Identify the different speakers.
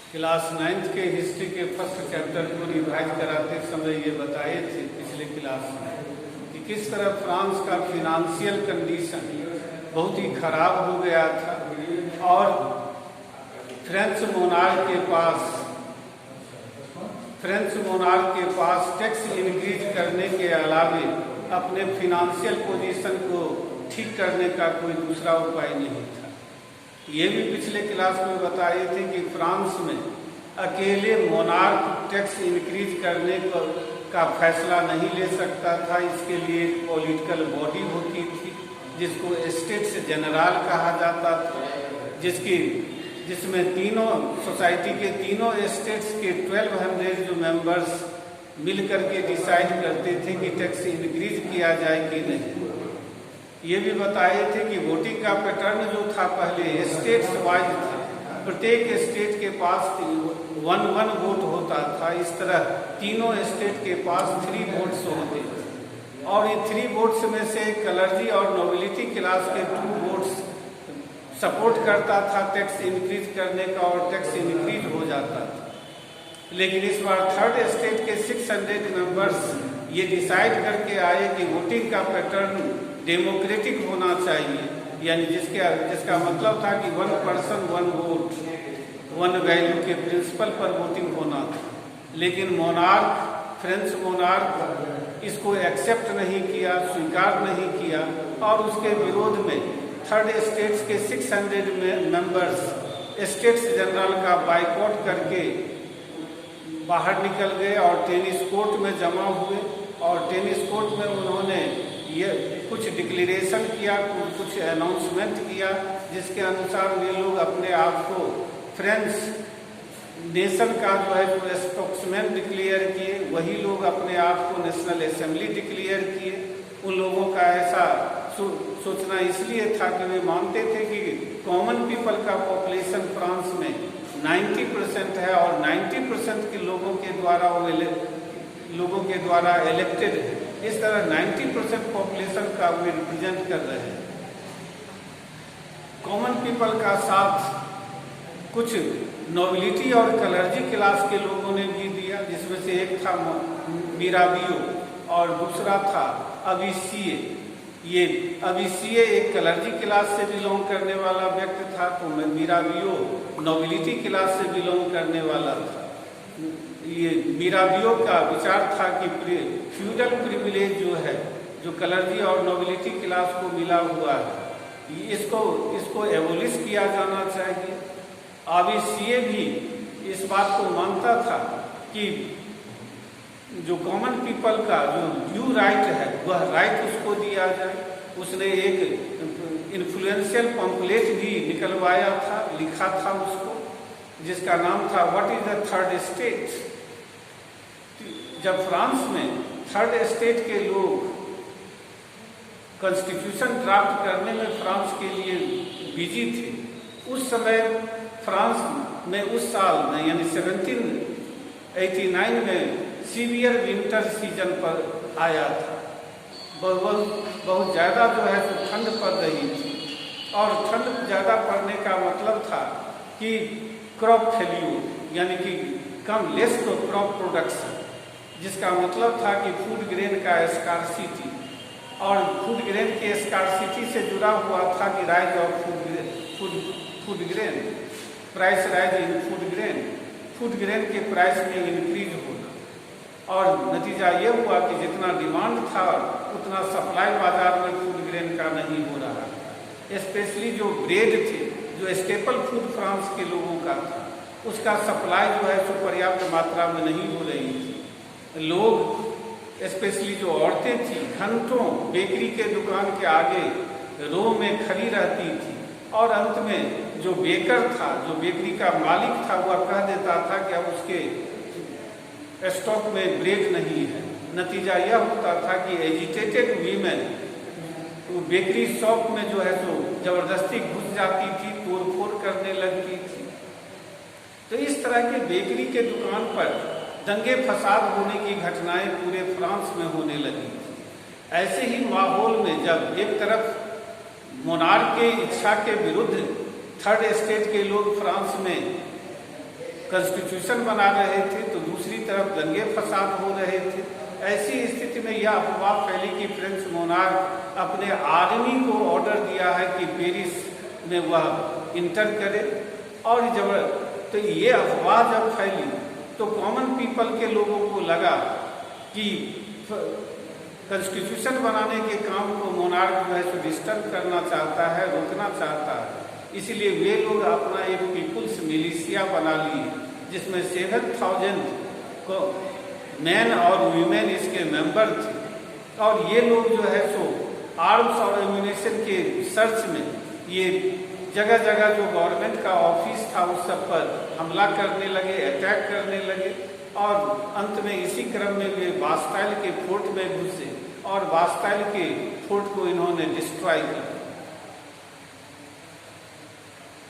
Speaker 1: Class 9th के history के first chapter को रिवाइज कराते समय ये बताए थे पिछले क्लास में कि किस तरह फ्रांस का फिनेंशियल कंडीशन बहुत ही खराब हो गया था और फ्रेंच मोनार्क के पास टैक्स इंक्रीज करने के अलावे अपने फिनेंशियल पोजीशन को ठीक करने का कोई दूसरा उपाय नहीं था। ये भी पिछले क्लास में बताए थे कि फ्रांस में अकेले मोनार्क टैक्स इंक्रीज करने का फैसला नहीं ले सकता था। इसके लिए एक पॉलिटिकल बॉडी होती थी जिसको स्टेट्स जनरल कहा जाता था, जिसमें तीनों सोसाइटी के तीनों स्टेट्स के 1200 जो मेंबर्स मिल करके डिसाइड करते थे कि टैक्स इंक्रीज किया जाए कि नहीं। ये भी बताए थे कि वोटिंग का पैटर्न जो था पहले स्टेट्स वाइज था, प्रत्येक स्टेट के पास 1 वोट होता था। इस तरह तीनों स्टेट के पास 3 वोट्स होते थे और ये 3 वोट्स में से क्लर्जी और नोबिलिटी क्लास के 2 वोट्स सपोर्ट करता था टैक्स इंक्रीज करने का और टैक्स इंक्रीज हो जाता था। लेकिन इस बार थर्ड स्टेट के 600 मेंबर्स ये डिसाइड करके आए कि वोटिंग का पैटर्न डेमोक्रेटिक होना चाहिए, यानी जिसका मतलब था कि 1 पर्सन 1 वोट 1 वैल्यू के प्रिंसिपल पर वोटिंग होना था। लेकिन फ्रेंच मोनार्क इसको एक्सेप्ट नहीं किया, स्वीकार नहीं किया और उसके विरोध में थर्ड स्टेट्स के 600 मेंबर्स स्टेट्स जनरल का बाइकआउट करके बाहर निकल गए और टेनिस कोर्ट में जमा हुए और टेनिस कोर्ट में उन्होंने ये कुछ डिक्लेरेशन किया, कुछ अनाउंसमेंट किया, जिसके अनुसार वे लोग अपने आप को फ्रेंच नेशन का जो स्पोक्समैन डिक्लेयर किए। वही लोग अपने आप को नेशनल असेंबली डिक्लेयर किए। उन लोगों का ऐसा सोचना इसलिए था कि वे मानते थे कि कॉमन पीपल का पॉपुलेशन फ्रांस में 90% है और 90% के लोगों के द्वारा इलेक्टेड है। इस तरह 90% पॉपुलेशन का वे रिप्रेजेंट कर रहे हैं। कॉमन पीपल का साथ कुछ नोबिलिटी और क्लर्जी क्लास के लोगों ने भी दिया, जिसमें से एक था मिराबियो और दूसरा था अबिसिए। ये अबिसिए एक क्लर्जी क्लास से बिलोंग करने वाला व्यक्ति था, तो मिराबियो नोबिलिटी क्लास से बिलोंग करने वाला था। ये मिराबियो का विचार था कि फ्यूडल प्रिविलेज जो है, जो क्लर्जी और नोबिलिटी क्लास को मिला हुआ है, इसको एबोलिश किया जाना चाहिए। अबिसिए भी इस बात को मानता था कि जो कॉमन पीपल का जो ड्यू राइट है वह राइट उसको दिया जाए। उसने एक इन्फ्लुएंशियल पंपलेट भी निकलवाया था, लिखा था उसको, जिसका नाम था what is the third state. जब फ्रांस में थर्ड स्टेट के लोग कॉन्स्टिट्यूशन ड्राफ्ट करने में फ्रांस के लिए बिजी थे, उस समय फ्रांस में उस साल में यानी 1789 में सीवियर विंटर सीजन पर आया था। बहुत ज़्यादा जो है तो ठंड पड़ रही थी और ठंड ज़्यादा पड़ने का मतलब था कि क्रॉप फेल्यूर, यानी कि लेस तो क्रॉप प्रोडक्शन, जिसका मतलब था कि फूड ग्रेन का स्कार्सिटी, और फूड ग्रेन के स्कार्सिटी से जुड़ा हुआ था कि rise of food grain, price rise in food grain के प्राइस में इंक्रीज होना। और नतीजा ये हुआ कि जितना डिमांड था उतना सप्लाई बाजार में फूड ग्रेन का नहीं हो रहा था। स्पेशली जो ब्रेड थे, जो स्टेपल फूड फ्रांस के लोगों का था, उसका सप्लाई जो है तो पर्याप्त मात्रा में नहीं हो रही थी। लोग स्पेशली जो औरतें थी घंटों बेकरी के दुकान के आगे रो में खड़ी रहती थी और अंत में जो बेकर था, जो बेकरी का मालिक था, वह कह देता था कि अब उसके स्टॉक में ब्रेड नहीं है। नतीजा यह होता था कि एजिटेटेड वीमेन वो बेकरी शॉप में जो है तो जबरदस्ती घुस जाती थी, तोड़फोड़ करने लगती थी। तो इस तरह के बेकरी के दुकान पर दंगे फसाद होने की घटनाएं पूरे फ्रांस में होने लगी। ऐसे ही माहौल में जब एक तरफ मोनार्क के इच्छा के विरुद्ध थर्ड स्टेट के लोग फ्रांस में कॉन्स्टिट्यूशन बना रहे थे तो दूसरी तरफ दंगे फसाद हो रहे थे। ऐसी स्थिति में यह अफवाह फैली कि फ्रेंच मोनार्क अपने आर्मी को ऑर्डर दिया है कि पेरिस में वह इंटर करे। और जब तो ये अफवाह जब फैली तो कॉमन पीपल के लोगों को लगा कि कॉन्स्टिट्यूशन बनाने के काम को मोनार्क जो है डिस्टर्ब करना चाहता है, रोकना चाहता है। इसलिए वे लोग अपना एक पीपुल्स मिलिशिया बना लिए जिसमें 7,000 को मैन और वीमेन इसके मेंबर थे। और ये लोग जो है सो आर्म्स और एम्यूनिशन के सर्च में ये जगह जगह जो गवर्नमेंट का ऑफिस था उस सब पर हमला करने लगे, अटैक करने लगे। और अंत में इसी क्रम में वे बास्टाइल के फोर्ट में घुसे और बास्टाइल के फोर्ट को इन्होंने डिस्ट्रॉय कर